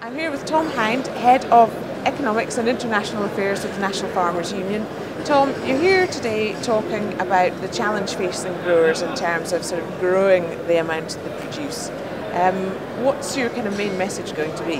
I'm here with Tom Hind, Head of Economics and International Affairs with the National Farmers Union. Tom, you're here today talking about the challenge facing growers in terms of sort of growing the amount they produce. What's your kind of main message going to be?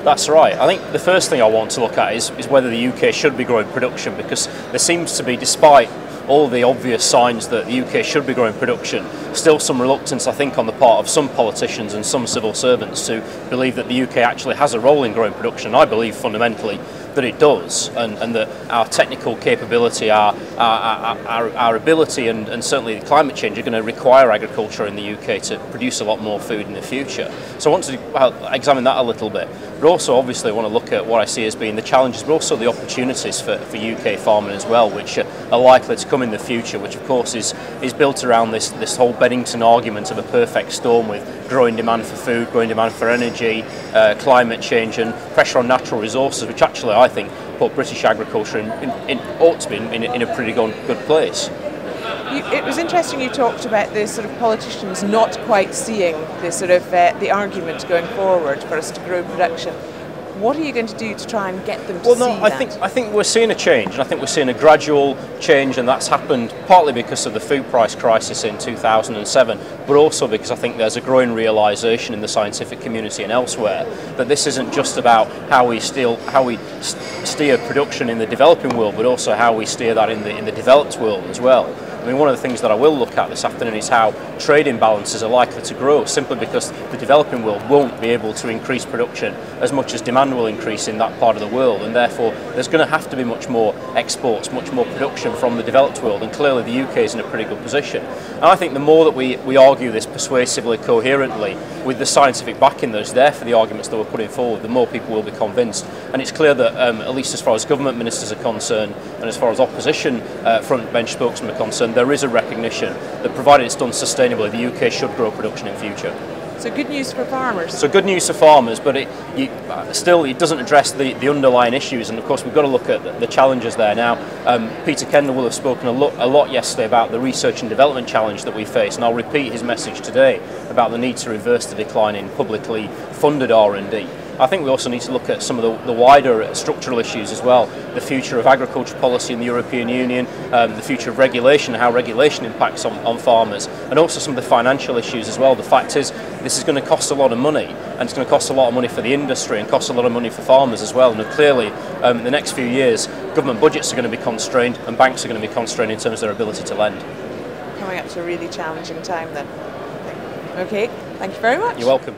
That's right. I think the first thing I want to look at is whether the UK should be growing production, because there seems to be, despite all the obvious signs that the UK should be growing production, still some reluctance, I think, on the part of some politicians and some civil servants to believe that the UK actually has a role in growing production. I believe fundamentally that it does, and that our technical capability, our ability, and certainly climate change are going to require agriculture in the UK to produce a lot more food in the future. So I want to examine that a little bit, but also obviously I want to look at what I see as being the challenges, but also the opportunities for UK farming as well, which are likely to come in the future, which of course is built around this whole Bennington argument of a perfect storm with growing demand for food, growing demand for energy, climate change and pressure on natural resources, which actually I think put British agriculture ought to be in a pretty good place. It was interesting you talked about the sort of politicians not quite seeing the sort of the argument going forward for us to grow production. What are you going to do to try and get them to see that? I think we're seeing a change, and I think we're seeing a gradual change, and that's happened partly because of the food price crisis in 2007, but also because I think there's a growing realisation in the scientific community and elsewhere that this isn't just about how we steer production in the developing world, but also how we steer that in the developed world as well. I mean, one of the things that I will look at this afternoon is how trade imbalances are likely to grow, simply because the developing world won't be able to increase production as much as demand will increase in that part of the world, and therefore there's going to have to be much more exports, much more production from the developed world, and clearly the UK is in a pretty good position. And I think the more that we argue this persuasively, coherently, with the scientific backing that's there for the arguments that we're putting forward, the more people will be convinced. And it's clear that, at least as far as government ministers are concerned, and as far as opposition front-bench spokesmen are concerned, there is a recognition that provided it's done sustainably, the UK should grow production in future. So good news for farmers. So good news for farmers, but it doesn't address the underlying issues, and of course we've got to look at the challenges there now. Peter Kendall will have spoken a lot yesterday about the research and development challenge that we face, and I'll repeat his message today about the need to reverse the decline in publicly funded R&D. I think we also need to look at some of the wider structural issues as well, the future of agriculture policy in the European Union, the future of regulation, how regulation impacts on farmers, and also some of the financial issues as well. The fact is, this is going to cost a lot of money, and it's going to cost a lot of money for the industry and cost a lot of money for farmers as well. And clearly, in the next few years, government budgets are going to be constrained and banks are going to be constrained in terms of their ability to lend. Coming up to a really challenging time then. Okay, thank you very much. You're welcome.